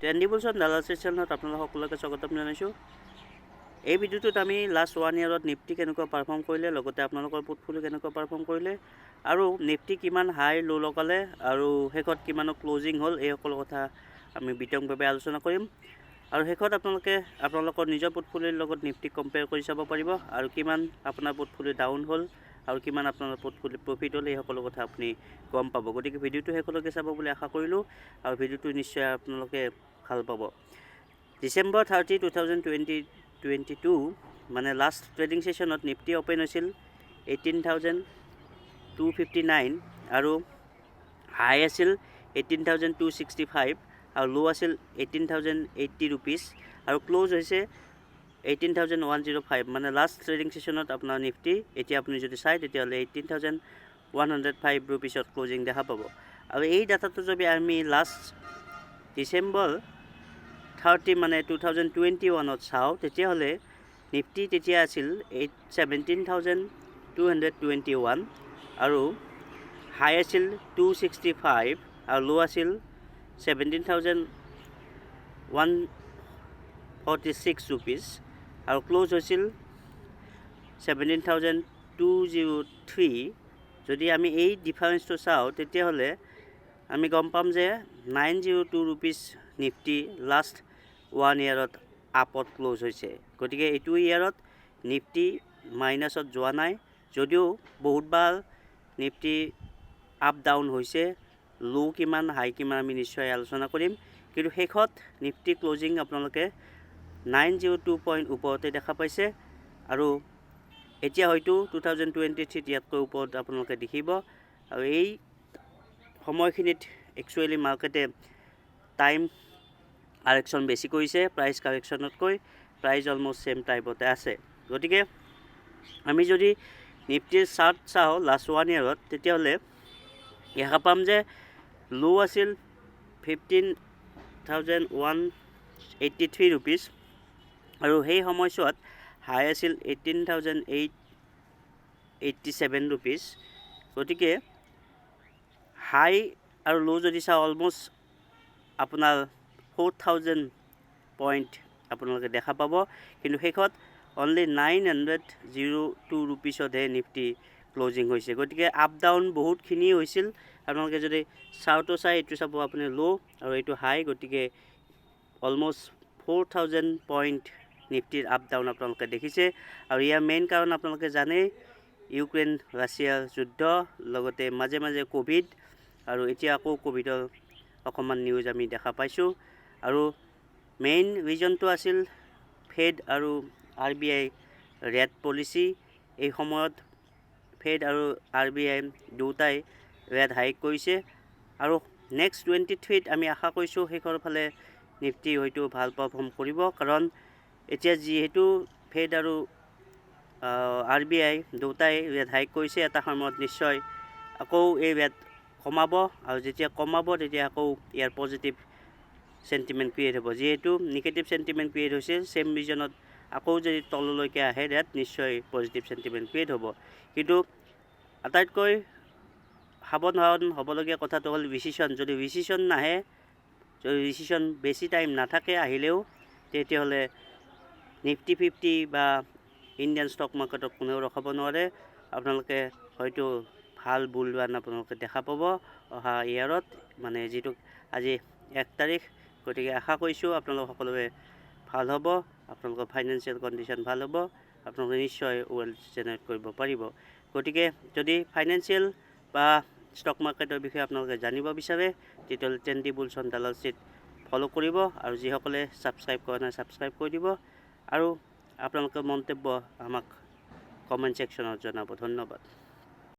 Trendy বুলছন দালালচিট চেনেলত আপোনালোক সকলোকে স্বাগতম জনাইছোঁ। এই ভিডিঅ'টোত আমি লাষ্ট 1 ইয়াৰত নিফটি কেনেকুৱা পাৰফৰ্ম কৰিলে, লগতে আপোনালোকৰ পোৰ্টফলিঅ কেনেকুৱা পাৰফৰ্ম কৰিলে, আৰু নিফটি কিমান হাই ল' লগালে আৰু শেষত কিমানৰ ক্লজিং হ'ল, এই সকলো কথা আমি বিতংভাৱে আলোচনা কৰিম। আৰু শেষত আপোনালোকৰ নিজৰ পোৰ্টফলিঅ'ৰ লগত নিফটি কম্পেয়াৰ কৰি চাব পাৰিব, আৰু কিমান আপোনাৰ পোৰ্টফলিঅ ডাউন হ'ল আৰু কিমান আপোনাৰ পোৰ্টফলিঅ প্ৰফিট হ'ল, এই সকলো কথা আপুনি গম পাব। গতিকে ভিডিঅ'টো শেষলৈকে চাব বুলি আশা কৰিলোঁ, আৰু ভিডিঅ'টো নিশ্চয় আপোনালোকে ভাল পাব। ডিচেম্বৰ 30, 2022 মানে লাষ্ট ট্ৰেডিং ছেশ্যনত নিফটি অ'পেন হৈছিল 18,259 আৰু হাই আছিল 18,265 আৰু ল' আছিল 18,080 ৰুপিজ আৰু ক্ল'জ হৈছে 18,105। মানে লাষ্ট ট্ৰেডিং ছেশ্যনত আপোনাৰ নিফটি এতিয়া আপুনি যদি চাই তেতিয়াহ'লে 18,105 ৰুপিজত ক্ল'জিং দেখা পাব। আৰু এই ডাটাটো যদি আমি লাষ্ট ডিচেম্বৰ 30 মানে 2021ত চাওঁ, তেতিয়াহ'লে নিফটি তেতিয়া আছিল 17,221 আৰু হাই আছিল 265 আৰু ল' আছিল 17,146 ৰুপিজ আৰু ক্ল'জ হৈছিল 17,203। যদি আমি এই ডিফাৰেঞ্চটো চাওঁ তেতিয়াহ'লে আমি গম পাম যে 902 ৰুপিজ নিফটি লাষ্ট 1 ইয়াৰত আপত ক্ল'জ হৈছে। গতিকে এইটো ইয়াৰত নিফটি মাইনাছত যোৱা নাই, যদিও বহুতবাৰ নিফটি আপ ডাউন হৈছে। ল' কিমান হাই কিমান আমি নিশ্চয় আলোচনা কৰিম, কিন্তু শেষত নিফটি ক্ল'জিং আপোনালোকে 902 পইণ্ট ওপৰতে দেখা পাইছে, আৰু এতিয়া হয়তো 2023 ইয়াতকৈ ওপৰত আপোনালোকে দেখিব। আৰু এই সময়খিনিত একচুৱেলি মাৰ্কেটে টাইম কাৰেকশ্যন বেছি কৰিছে প্ৰাইচ কাৰেকশ্যনতকৈ। প্ৰাইচ অলমষ্ট ছেম টাইপতে আছে। গতিকে আমি যদি নিফটিৰ চাৰ্ট চাওঁ লাষ্ট 1 ইয়াৰত, তেতিয়াহ'লে দেখা পাম যে ল' আছিল 15,183 ৰুপিজ আৰু সেই সময়ছোৱাত হাই আছিল 18,887 ৰুপিজ। গতিকে হাই আৰু ল' যদি চাওঁ অলমষ্ট আপোনাৰ 4,000 পইণ্ট আপোনালোকে দেখা পাব, কিন্তু শেষত অনলি 902 ৰুপিজতহে নিফটি ক্ল'জিং হৈছে। গতিকে আপ ডাউন বহুতখিনি হৈছিল। আপোনালোকে যদি চাৰ্টটো চাই এইটো চাব আপুনি ল' আৰু এইটো হাই, গতিকে অলমষ্ট 4,000 পইণ্ট নিফটিৰ আপ ডাউন আপোনালোকে দেখিছে। আৰু ইয়াৰ মেইন কাৰণ আপোনালোকে জানেই, ইউক্ৰেইন ৰাছিয়াৰ যুদ্ধ, লগতে মাজে মাজে ক'ভিড, আৰু এতিয়া আকৌ ক'ভিডৰ অকণমান নিউজ আমি দেখা পাইছোঁ। আৰু মেইন ৰিজনটো আছিল ফেড আৰু RBI ৰেট পলিচি। এই সময়ত ফেড আৰু RBI দুটাই ৰেট হাইক কৰিছে, আৰু নেক্সট 23ত আমি আশা কৰিছোঁ শেষৰ ফালে নিফটি হয়তো ভাল পাৰফৰ্ম কৰিব, কাৰণ এতিয়া যিহেতু ফেড আৰু RBI দুটাই ৰেট হাইক কৰিছে, এটা সময়ত নিশ্চয় আকৌ এই ৰেট কমাব, আৰু যেতিয়া কমাব তেতিয়া আকৌ ইয়াৰ পজিটিভ চেণ্টিমেণ্ট ক্ৰিয়েট হ'ব। যিহেতু নিগেটিভ চেণ্টিমেণ্ট ক্ৰিয়েট হৈছে, ছেম ৰিজনত আকৌ যদি তললৈকে আহে ৰেট, নিশ্চয় পজিটিভ চেণ্টিমেণ্ট ক্ৰিয়েট হ'ব। কিন্তু আটাইতকৈ সাৱধান হ'বলগীয়া কথাটো হ'ল ৰিচিশ্যন। যদি ৰিচিশ্যন নাহে, যদি ৰিচিশ্যন বেছি টাইম নাথাকে, আহিলেও তেতিয়াহ'লে নিফটি 50 বা ইণ্ডিয়ান ষ্টক মাৰ্কেটক কোনেও ৰখাব নোৱাৰে। আপোনালোকে হয়তো ভাল বুল ৰান আপোনালোকে দেখা পাব অহা ইয়াৰত, মানে যিটো আজি 1 তাৰিখ। গতিকে আশা কৰিছোঁ আপোনালোক সকলোৱে ভাল হ'ব, আপোনালোকৰ ফাইনেন্সিয়েল কণ্ডিশ্যন ভাল হ'ব, আপোনালোকে নিশ্চয় ৱেল্থ জেনেৰেট কৰিব পাৰিব। গতিকে যদি ফাইনেন্সিয়েল বা ষ্টক মাৰ্কেটৰ বিষয়ে আপোনালোকে জানিব বিচাৰে, তেতিয়াহ'লে ট্ৰেণ্ডি বুলছন দালালচিট ফ'ল' কৰিব, আৰু যিসকলে ছাবস্ক্ৰাইব কৰা নাই ছাবস্ক্ৰাইব কৰি দিব, আৰু আপোনালোকৰ মন্তব্য আমাক কমেণ্ট ছেকশ্যনত জনাব। ধন্যবাদ।